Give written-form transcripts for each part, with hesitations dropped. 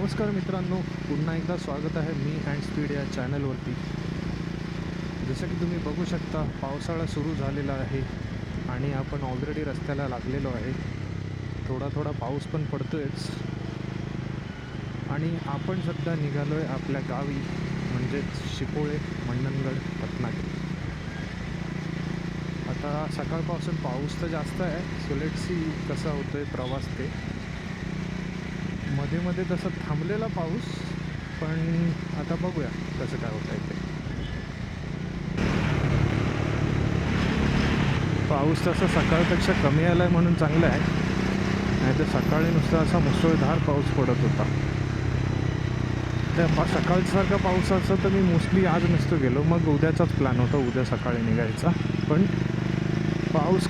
नमस्कार मित्रांनो, पुन्हा एकदा स्वागत आहे मी हँड स्पीड या चॅनलवरती. जसं की तुम्ही बघू शकता, पावसाळा सुरू झालेला आहे आणि आपण ऑलरेडी रस्त्याला लागलेलो आहे. थोडा थोडा पाऊस पण पडतोयच आणि आपण सध्या निघालो आहे आपल्या गावी, म्हणजेच शिपोळे, मंडणगड, रत्नागिरी. आता सकाळपासून पाऊस तर जास्त आहे, सो लेट्स सी कसा होतो आहे प्रवास. ते मध्ये मध्ये तसं थांबलेला पाऊस, पण आता बघूया कसं काय होतं आहे ते. पाऊस तसा सकाळपेक्षा कमी आला आहे म्हणून चांगलं आहे, नाही तर सकाळी नुसता असा मुसळधार पाऊस पडत होता. त्या सकाळसारखा पाऊस असं तर मी मोस्टली आज नसतो गेलो, मग उद्याचाच प्लॅन होता, उद्या सकाळी निघायचा. पण पाऊस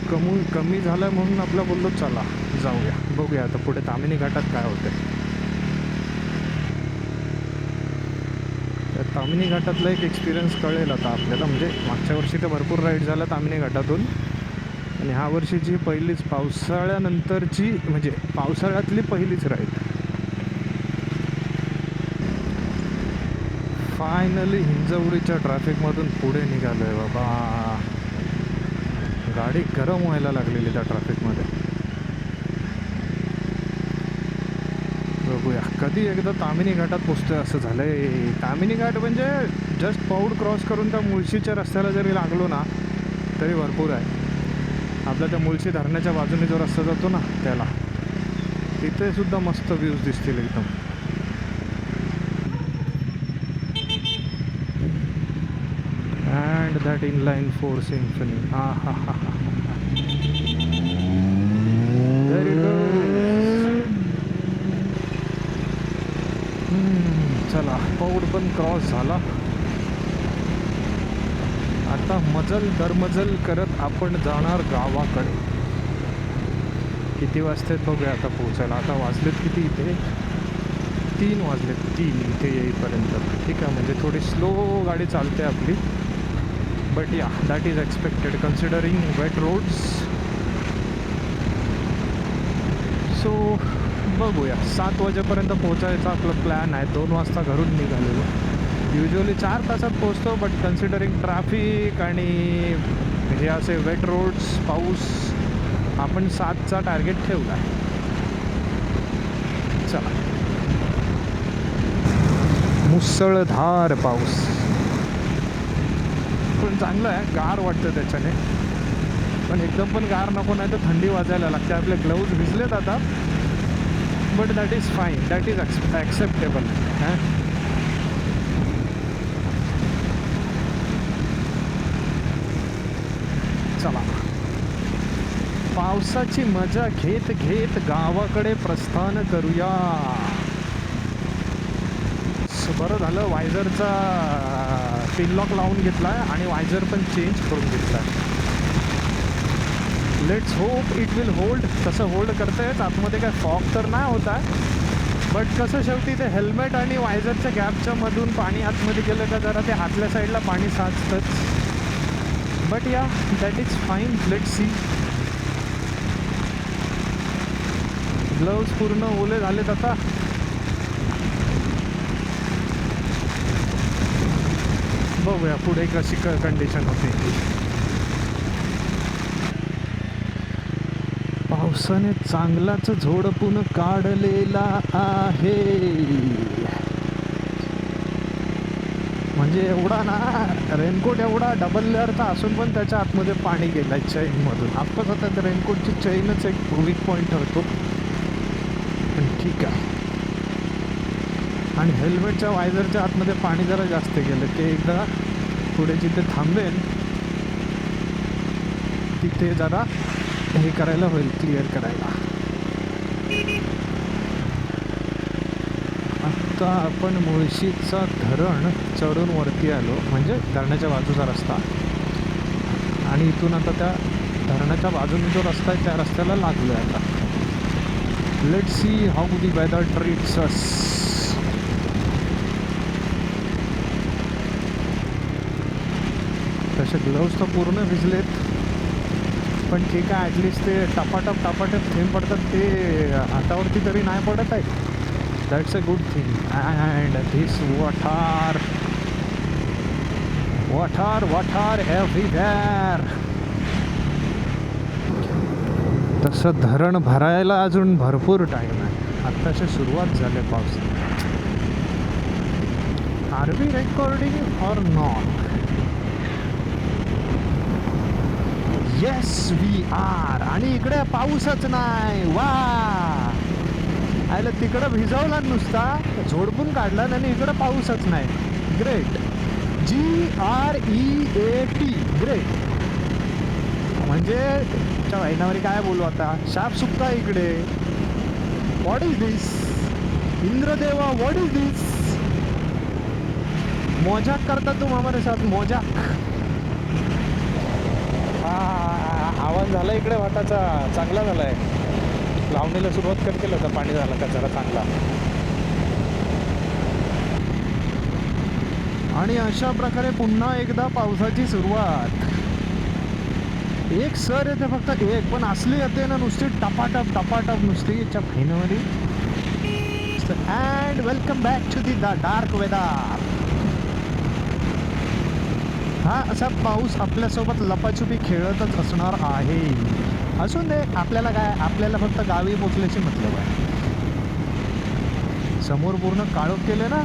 कमी झाला म्हणून आपलं बोललो चला जाऊया, बघूया आता पुढे तामिनी घाटात काय होतं. त्या तामिनी घाटातला एक एक्सपिरियन्स कळेल आता आपल्याला. म्हणजे मागच्या वर्षी तर भरपूर राईड झाला तामिनी घाटातून, आणि ह्या वर्षीची पहिलीच पावसाळ्यानंतरची, म्हणजे पावसाळ्यातली पहिलीच राईड. फायनली हिंजवडीच्या ट्रॅफिकमधून पुढे निघालो आहे बाबा. गाडी गरम व्हायला लागलेली त्या ट्रॅफिकमध्ये. बघूया कधी एकदा तामिनी घाटात पोचतोय असं झालं आहे. तामिनी घाट म्हणजे जस्ट पौड क्रॉस करून त्या मुळशीच्या रस्त्याला जरी लागलो ना तरी भरपूर आहे. आपल्या त्या मुळशी धरणाच्या बाजूने जो रस्ता जातो ना त्याला, तिथे सुद्धा मस्त व्ह्यूज दिसतील एकदम. And that inline 4 symphony. हा हा हा हा. Very good. चला, पौड पण क्रॉस झाला. आता मजल दरमजल करत आपण जाणार गावाकडे. किती वाजतात बघूया आता पोहोचायला. आता वाजलेत किती इथे? 3 वाजलेत. 3 इथे येईपर्यंत. ठीक आहे, म्हणजे थोडी स्लो गाडी चालते आपली, but yeah that is expected considering wet roads. So बघूया, 7 वाजेपर्यंत पोहोचायचा आपला प्लॅन आहे. 2 वाजता घरून निघालेलो. युजली 4 तासात पोचतो, बट कन्सिडरिंग ट्रॅफिक आणि हे असे वेट रोड्स, पाऊस, आपण 7चा टार्गेट ठेवला आहे. चला. मुसळधार पाऊस पण चांगलं आहे, गार वाटतं त्याच्याने. पण एकदम पण गार नको, नाही तर थंडी वाजायला लागते. आपले ग्लव्ज भिजलेत आता, but that is fine, that is acceptable. हां, चला. पावसाची मजा घेत घेत गावाकडे प्रस्थान करूया. बरं झालं वायझरचा पिन लॉक लावून घेतला आहे आणि वायझर पण चेंज करून घेतला आहे. Let's hope it will hold. तसं होल्ड करतायच. आतमध्ये काय फॉग तर नाही होत आहे, बट कसं शेवटी ते हेल्मेट आणि वायझरच्या गॅपच्या मधून पाणी आतमध्ये गेलं का जरा ते आतल्या साईडला पाणी साचतंच. But yeah that is fine. Let's see. Gloves पूर्ण ओले झालेत आता. बघूया पुढे कशी कंडिशन होते. पावसाने चांगलाच झोडपून काढलेला आहे. म्हणजे एवढा ना, रेनकोट एवढा डबल लेअरचा असून पण त्याच्या आतमध्ये पाणी गेलं आहे चैनमधून. आपच आता त्या रेनकोटची चैनच एक वीक पॉईंट ठरतो, पण ठीक आहे. आणि हेल्मेटच्या वायझरच्या आतमध्ये पाणी जरा जास्त गेलं. ते एकदा पुढे जिथे थांबेल तिथे जरा हे करायला होईल, क्लिअर करायला. आता आपण मुळशीचा धरण चढून वरती आलो, म्हणजे धरणाच्या बाजूचा रस्ता, आणि इथून आता त्या धरणाच्या बाजूने जो रस्ता आहे त्या रस्त्याला लागलो आहे आता. Let's see how the weather treats us. तसे ग्लव्स तर पूर्ण भिजलेत, पण ठीक आहे. ॲटलिस्ट ते टपाटप थेंब पडतात ते हातावरती तरी नाही पडत आहे. That's a good thing. And this water everywhere. तसं धरण भरायला अजून भरपूर टाईम आहे. आत्ताशी सुरुवात झाली पाऊस. Are we recording or not? Yes we are. आणि इकडे पाऊसच नाही. वा, आयला तिकडं भिजवला नुसता, झोडपून काढला आणि इकडं पाऊसच नाही. ग्रेट. GREAT. ग्रेट. म्हणजे त्या महिनावरी काय बोलू आता, शाप सुकता इकडे. व्हॉट इज दिस इंद्रदेवा, व्हॉट इज दिस? मजाक करता तुम हमारे साथ, मजाक. आवाज झाला इकडे वाटाचा, चांगला झाला आहे. लावणीला सुरुवात कर केलं तर पाणी झालं का जरा चांगला. आणि अशा प्रकारे पुन्हा एकदा पावसाची सुरुवात. एक सर येते फक्त एक, पण असली येते ना नुसती टपाटप टपाटप नुसती याच्या finally. And welcome back to the dark weather. हा असा पाऊस आपल्यासोबत लपाछुपी खेळतच असणार आहे. असून दे, आपल्याला काय, आपल्याला फक्त गावी पोचल्याची मतलब आहे. समोर पूर्ण काळोख केले ना.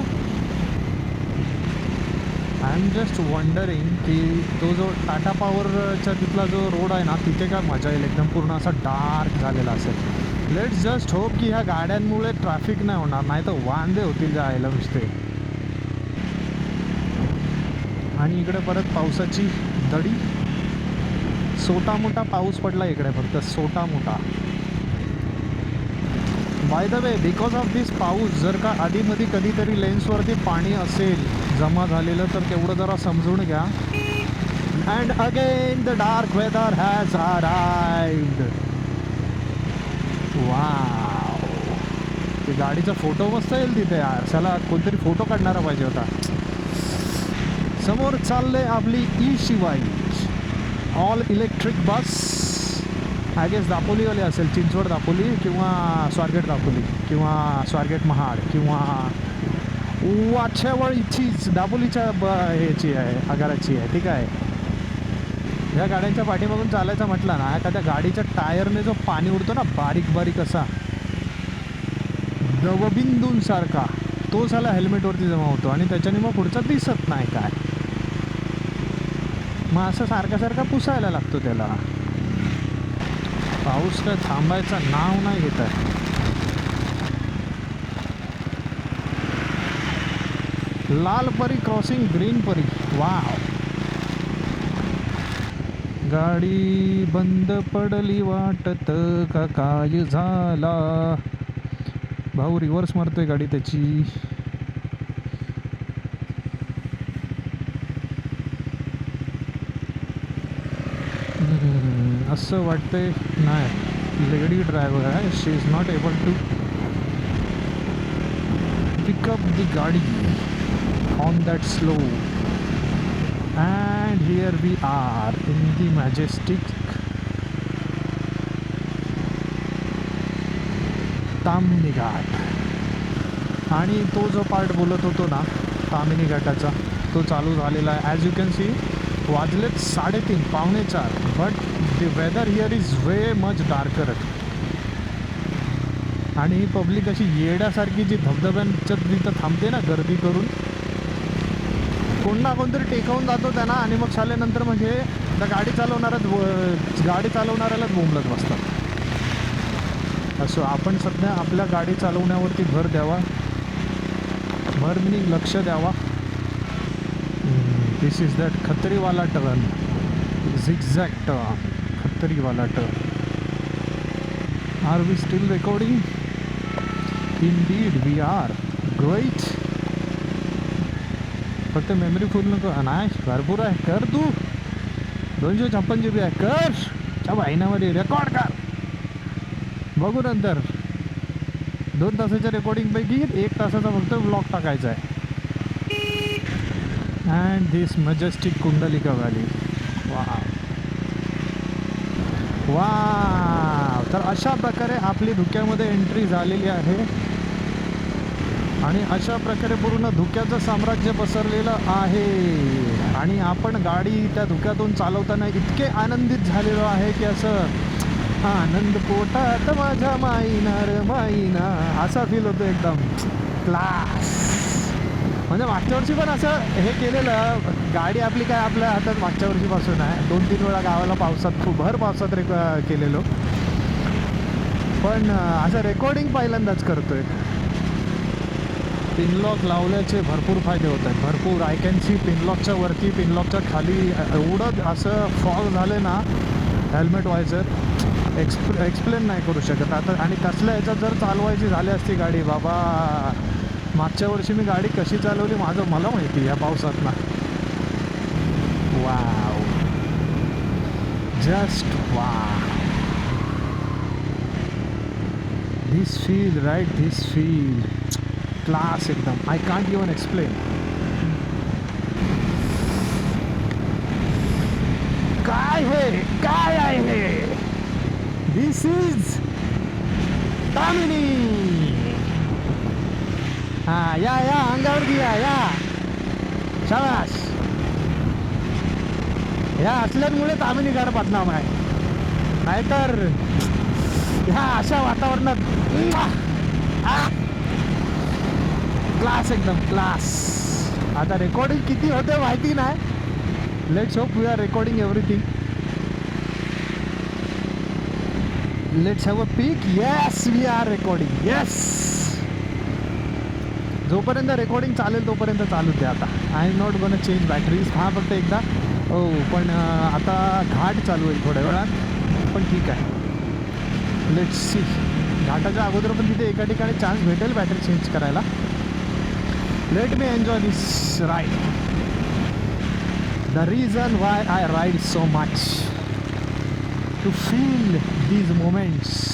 आय एम जस्ट वंडरिंग की तो जो टाटा पॉवरचा तिथला जो रोड आहे ना, तिथे काय मजा येईल. एकदम पूर्ण असा डार्क झालेला असेल. लेट्स जस्ट होप की ह्या गाड्यांमुळे ट्रॅफिक नाही होणार, नाही तर वांदे होतील जायला नुसते. आणि इकडे परत पावसाची दडी. सोटा मोठा पाऊस पडला इकडे, फक्त सोटा मोठा. By the way, because of this पाऊस जर का आधीमध्ये कधीतरी लेन्सवरती पाणी असेल जमा झालेलं तर तेवढं जरा समजून घ्या. And again the dark weather has arrived. Wow, ते गाडीचा फोटो मस्त येईल तिथे यार. चला, कोणतरी फोटो काढणारा पाहिजे होता. समोर चालले आपली E Shivai all electric bus. I guess दापोलीवाली असेल, चिंचवड दापोली किंवा स्वारगेट दापोली किंवा स्वारगेट महाड किंवा वाछेवळ इथीच दापोलीच्या ह्याची आहे, आगाराची आहे. ठीक आहे. ह्या गाड्यांच्या पाठीमागून चालायचं म्हटलं ना, एखाद्या गाडीच्या टायरने जो पाणी उडतो ना बारीक बारीक असा दवबिंदूंसारखा, तो साला हेल्मेटवरती जमा होतो आणि त्याच्याने मग पुढचं दिसत नाही काय. मग असं सारखा सारखा पुसायला लागतो त्याला. पाऊस काय थांबायचं नाव नाही घेत आहे. लाल परी क्रॉसिंग ग्रीन परी. वाव, गाडी बंद पडली वाटत का काय झाला. भाऊ रिव्हर्स मारतोय गाडी त्याची. असं वाटतंय नाही, लेडी ड्रायव्हर आहे. She is not able to pick up the गाडी on that slow. And here we are in the majestic Tamhini Ghat. आणि तो जो पार्ट बोलत होतो ना ताम्हिणी घाटाचा, तो चालू झालेला आहे. ॲज यू कॅन सी वाजलेत 3:30 पावणे 4. But the weather here is way much darker. आणि ही पब्लिक अशी येड्यासारखी जी धबधब्यांच्या तिथं थांबते ना गर्दी करून, कोण ना कोणतरी टेकवून जातो त्यांना आणि मग शालेनंतर म्हणजे त्या गाडी चालवणाऱ्यालाच बोंबलत बसतात. असो आपण सध्या आपल्या गाडी चालवण्यावरती भर द्यावा, भर मिनिंग लक्ष द्यावा. दिस इज दॅट खत्रीवाला टर्न, झिगझॅग टर्न, खत्रीवाला turn. Are we still recording? Indeed we are. Great. फक्त मेमरी फुल नको. नाही, भरपूर आहे. कर तू 256 GB आहे. कर त्या महिन्यामध्ये रेकॉर्ड कर, बघू नंतर. 2 तासाच्या रेकॉर्डिंगपैकी 1 तासाचा फक्त ब्लॉग टाकायचा आहे. And this majestic Kundalika valley. वा वा. तर अशा प्रकारे आपली धुक्यामध्ये एंट्री झालेली आहे. आणि अशा प्रकारे पूर्ण धुक्याचं साम्राज्य पसरलेलं आहे आणि आपण गाडी त्या धुक्यातून चालवताना इतके आनंदित झालेलो आहे की असं आनंद पोटात माझ्या माईना रे माईना असा फील होतो एकदम क्लास. म्हणजे मागच्या वर्षी पण असं हे केलेलं. गाडी आपली काय आपल्या हातात मागच्या वर्षीपासून आहे. 2-3 वेळा गावाला पावसात खूप भर पावसात केलेलो, पण असं रेकॉर्डिंग पहिल्यांदाच करतोय. पिनलॉक लावल्याचे भरपूर फायदे होत आहेत, भरपूर. आय कॅन सी पिनलॉकच्या वरती, पिनलॉकच्या खाली एवढं असं फॉग झालं ना हेल्मेट वायझर एक्सप्लेन नाही करू शकत आता. आणि कसल्या ह्याच्यात जर चालवायची झाली असती गाडी बाबा, मागच्या वर्षी मी गाडी कशी चालवली मला माहिती या पावसात ना. Wow, just wow. This feel right, this feel class एकदम. I can't even explain. काय आहे दिस इज तामिनी. या अंगावर घ्या, या शाबास. ह्या असल्यामुळे तामिनी घर पडणार आहे, नाहीतर ह्या अशा वातावरणात क्लास एकदम क्लास. आता रेकॉर्डिंग किती होते माहिती नाही. Let's hope we are recording everything. Let's have a peek. Yes, we are recording. Yes, जोपर्यंत रेकॉर्डिंग चालेल तोपर्यंत चालू द्या. आता I am not gonna change batteries. हा फक्त एकदा हो, पण आता घाट चालू होईल थोड्या वेळात, पण ठीक आहे. Let's see. घाटाच्या अगोदर पण तिथे एका ठिकाणी चान्स भेटेल बॅटरी चेंज करायला. Let me enjoy this ride. The reason why I ride so much, to feel these moments.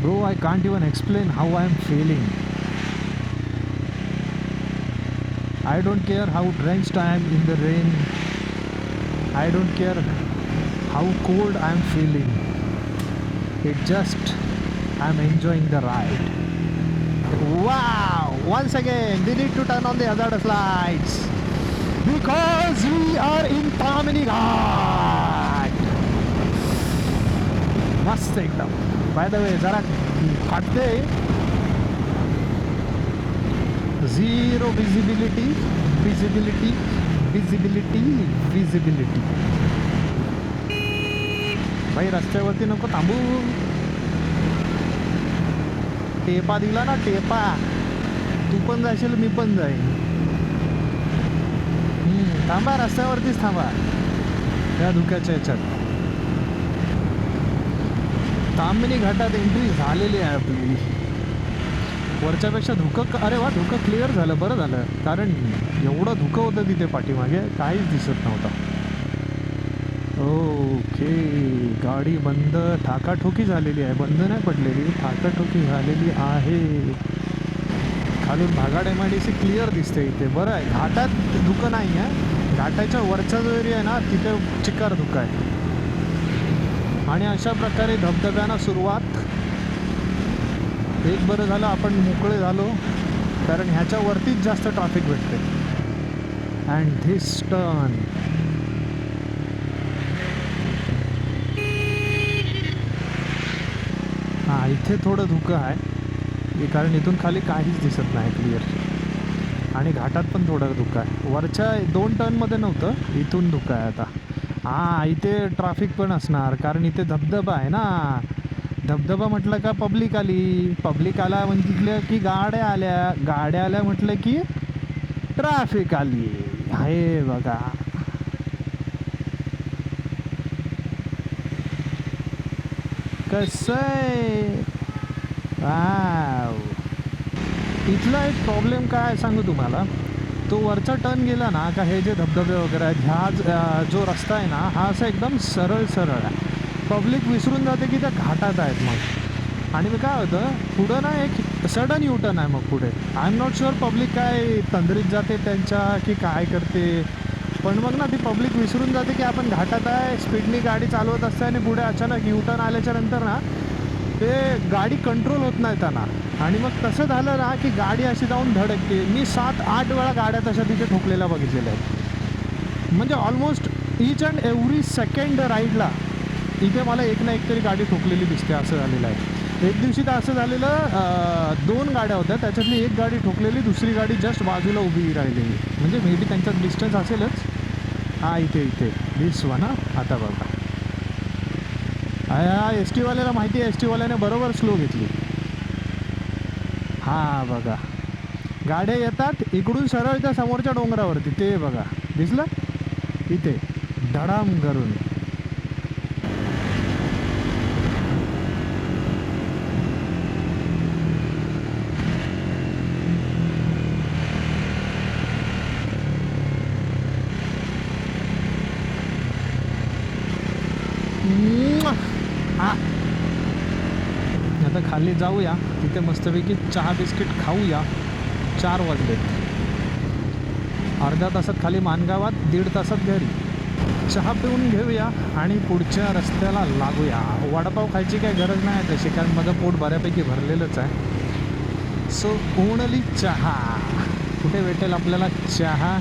Bro, I can't even explain how I am feeling. I don't care how drenched I am in the rain. I don't care how cold I am feeling. It just, I am enjoying the ride. Wow! Once again, we need to turn on the hazardous lights because we are in Tamini Ghat. मस्त एकदम. Bye the way जरा फाटते. Zero visibility, visibility, visibility, visibility. भाई रस्त्यावरती नको थांबू. टेपा दिला ना, टेपा. तू पण जाशील, मी पण जाईन. थांबा, रस्त्यावरतीच थांबा या धुक्याच्या ह्याच्यात. तामिनी घाटात एंट्री झालेली आहे आपली. वरच्यापेक्षा धुकं, अरे वा, धुकं क्लिअर झालं, बरं झालं. कारण एवढं धुकं होतं तिथे पाठीमागे, काहीच दिसत नव्हतं. ओके, गाडी बंद, ठाकाठोकी झालेली आहे. बंद नाही पडलेली, ठाकाठोकी झालेली आहे. खालून भागाड MIDC क्लिअर दिसते इथे. बरं आहे, घाटात धुकं नाही आहे. घाटाच्या वरचा जो एरिया आहे ना, तिथे चिक्कार धुकं आहे. आणि अशा प्रकारे धबधब्यानं सुरुवात. एक बरं झालं आपण मोकळे झालो, कारण ह्याच्यावरतीच जास्त ट्रॅफिक भेटते. And this turn. हां, इथे थोडं धुकं आहे, कारण इथून खाली काहीच दिसत नाही क्लिअर. आणि घाटात पण थोडं धुकं आहे. वरच्या 2 टर्नमध्ये नव्हतं, इथून धुकं आहे आता. हां, इथे ट्रॅफिक पण असणार, कारण इथे धबधबा आहे ना. धबधबा म्हटलं का पब्लिक आली, पब्लिक आला म्हटलं की गाड्या आल्या, गाड्या आल्या म्हटलं की ट्रॅफिक आली. हे बघा, कसं आहे. वाव. इथला एक प्रॉब्लेम काय आहे सांगू तुम्हाला. तो वरचा टर्न गेला ना का हे जे धबधबे वगैरे आहेत, ह्या जो रस्ता आहे ना, हा असा एकदम सरळ सरळ आहे. पब्लिक विसरून जाते की त्या घाटात आहेत मग. आणि मग काय होतं, पुढं ना एक सडन U-टर्न आहे मग पुढे. I am not sure public काय तंद्रीत जाते त्यांच्या की काय करते, पण मग ना ती पब्लिक विसरून जाते की आपण घाटात आहे, स्पीडनी गाडी चालवत असते आणि पुढे अचानक युटर्न आल्याच्या नंतर ना ते गाडी कंट्रोल होत नाही त्यांना, आणि मग तसं झालं ना की गाडी अशी जाऊन धडकते. मी 7-8 वेळा गाड्या तशा तिथे ठोकलेल्या बघितलेल्या आहेत. म्हणजे almost each and every second राईडला इथे मला एक ना एक तरी गाडी ठोकलेली दिसते, असं झालेलं आहे. एक दिवशी तर असं झालेलं, 2 गाड्या होत्या, त्याच्यातली एक गाडी ठोकलेली, दुसरी गाडी जस्ट बाजूला उभी राहिलेली. म्हणजे मे बी त्यांच्यात डिस्टन्स असेलच. हा इथे दिसवा ना आता बघा. एस टीवाल्याला माहिती आहे, एस टीवाल्याने बरोबर स्लो घेतली. हां बघा, गाड्या येतात इकडून सरळ त्या समोरच्या डोंगरावरती, ते बघा दिसलं इथे धडाम करून. आता खाली जाऊया, तिथे मस्तपैकी चहा बिस्किट खाऊया. 4 वाजले, अर्ध्या तासात खाली मानगावात, 1.5 तासात घरी. चहा पिऊन घेऊया आणि पुढच्या रस्त्याला लागूया. वडापाव खायची काही गरज नाही तशी, कारण माझं पोट बऱ्यापैकी भरलेलंच आहे. सो ओनली चहा. कुठे भेटेल आपल्याला चहा?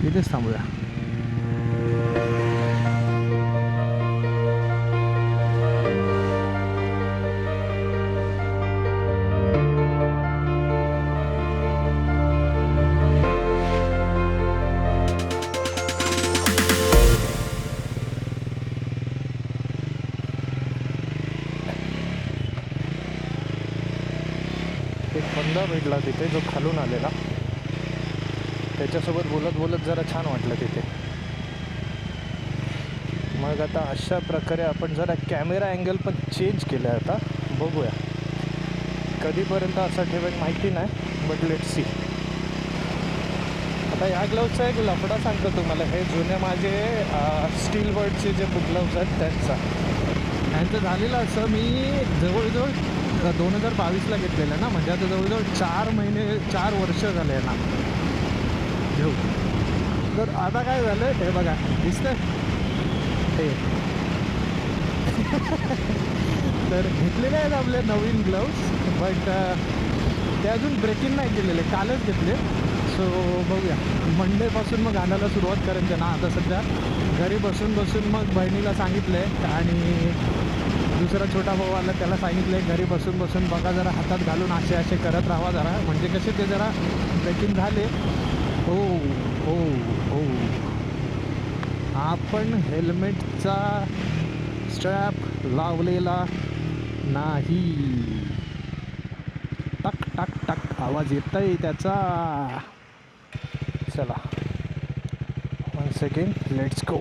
इथेच थांबूया. एक बंदा भेटला तिथे जो खालून आलेला, त्याच्यासोबत बोलत बोलत जरा छान वाटलं तिथे. मग आता अशा प्रकारे आपण जरा कॅमेरा अँगल पण चेंज केला आहे. आता बघूया कधीपर्यंत असा ठेवेल माहिती नाही, बट लेट्स सी. आता या ग्लव्सचा एक लफडा सांगतो तुम्हाला. हे जुने माझे स्टील बर्डचे जे ग्लव्स आहेत त्यांचा. यांचं झालेलं असं, मी जवळजवळ 2022ला घेतलेलं ना, म्हणजे आता जवळजवळ 4 वर्ष झाले ना घेऊ. तर आता काय झालं हे बघा, दिसतंय हे. तर घेतलेले आहेत आपले नवीन ग्लव्स, बट ते अजून ब्रेकिंग नाही केलेले, कालच घेतले. सो बघूया, मंडेपासून मग घालायला सुरुवात करायची ना. आता सध्या घरी बसून बसून मग बहिणीला सांगितलं आहे, आणि दुसरा छोटा भाऊ आला त्याला सांगितलं आहे, घरी बसून बसून बघा जरा हातात घालून असे करत राहा जरा, म्हणजे कसे ते जरा ब्रेकिंग झाले. हो हो हो, आपण हेल्मेटचा स्ट्रॅप लावलेला नाही. टक टक टक आवाज येत आहे त्याचा. चला 1 सेकंड, लेट्स गो.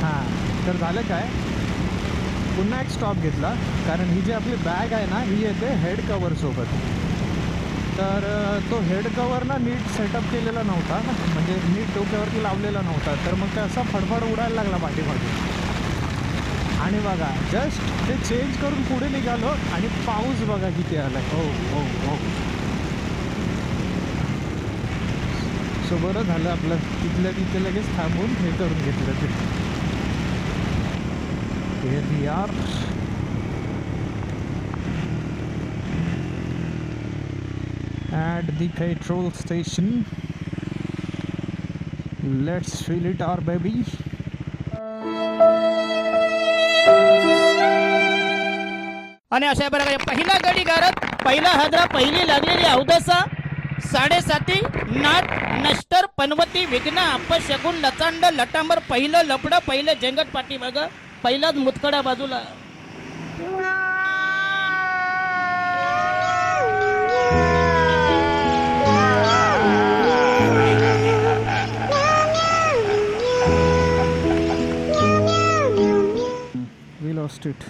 हां, तर झालं काय, पुन्हा एक स्टॉप घेतला, कारण ही जी आपली बॅग आहे ना ही येते हेड कवरसोबत. तर तो हेड कवर ना नीट सेटअप केलेला नव्हता, म्हणजे नीट डोक्यावरती लावलेला नव्हता. तर मग ते असा फडफड उडायला लागला पाठीमागे. आणि बघा जस्ट ते चेंज करून पुढे निघालो, आणि पाऊस बघा किती आला. हो हो हो. सो बरं झालं आपलं तिथल्या तिथे लगेच थांबून हे करून घेतलं ते यार. At the petrol station, let's fill it our baby. आणि अशा प्रकारे पहिला गडी गारत, पहिला हादरा, पहिली लागलेली अवदसा, 7.5 नाट नष्टर पनवती विघ्न अपशगुन लचांड लटांबर, पहिलं लपड, पहिलं जंगट पाठी बघ, पहिलाच मुतखडा बाजूला. We lost it.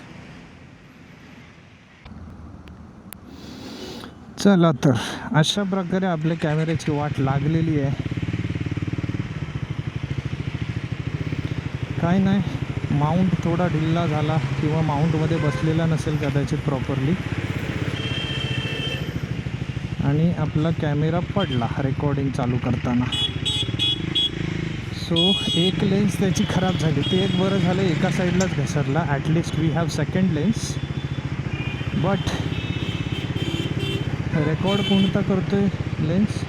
चला तर अशा प्रकारे आपल्या कॅमेऱ्याची वाट लागलेली आहे. काय नाही, माउंट थोडा ढिल्ला झाला किंवा माउंटमध्ये बसलेला नसेल कदाचित प्रॉपरली, आणि आपला कॅमेरा पडला रेकॉर्डिंग चालू करताना. सो एक लेन्स त्याची खराब झाली. ते एक बरं झालं, एका साईडलाच घसरला. At least we have second lens. But record कोणता करतो आहे lens?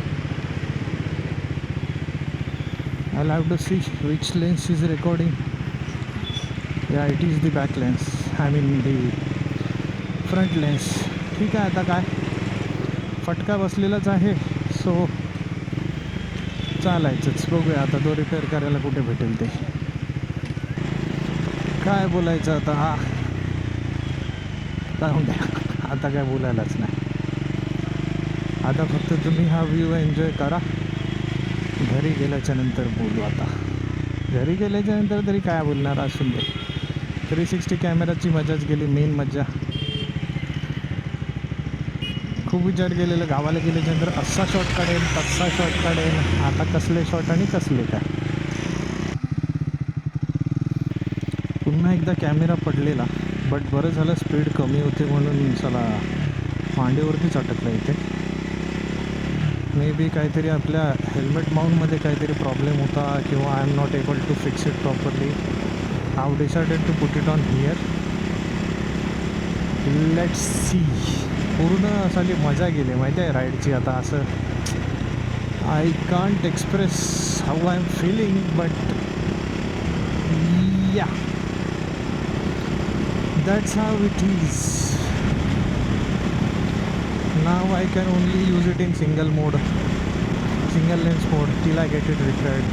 I have to see which lens is recording. Yeah it is the back lens, I mean the front lens. ठीक आहे, आता काय फटका बसलेलाच आहे. सो चालायचंच. बघूया आता तो रिपेअर करायला कुठे भेटेल ते. काय बोलायचं आता. हा जाऊन द्या, आता काय बोलायलाच नाही. आता फक्त तुम्ही हा व्ह्यू एन्जॉय करा. घरी गेल्याच्या नंतर बोलू. आता घरी गेल्याच्या नंतर तरी काय बोलणार, असून दे. 360 कॅमेराची मजाच गेली, मेन मजा. खूप विचार केलेलं, गावाला गेल्याच्यानंतर असा शॉट काढेल, तसा शॉट काढेल. आता कसले शॉट आणि कसले काय. पुन्हा एकदा कॅमेरा पडलेला, बट बरं झालं स्पीड कमी होते म्हणून चला मांडीवरतीच अटकलं इथे. मे बी काहीतरी आपल्या हेल्मेट माउंटमध्ये काहीतरी प्रॉब्लेम होता, किंवा I am not able to fix it properly. I decided to put it on here. Let's see. पूर्ण असाली मजा गेली माहिती आहे राईडची. आता असं I can't express how I am feeling, but yeah that's how it is. Now I can only use it in single mode, single lens mode till I get it repaired.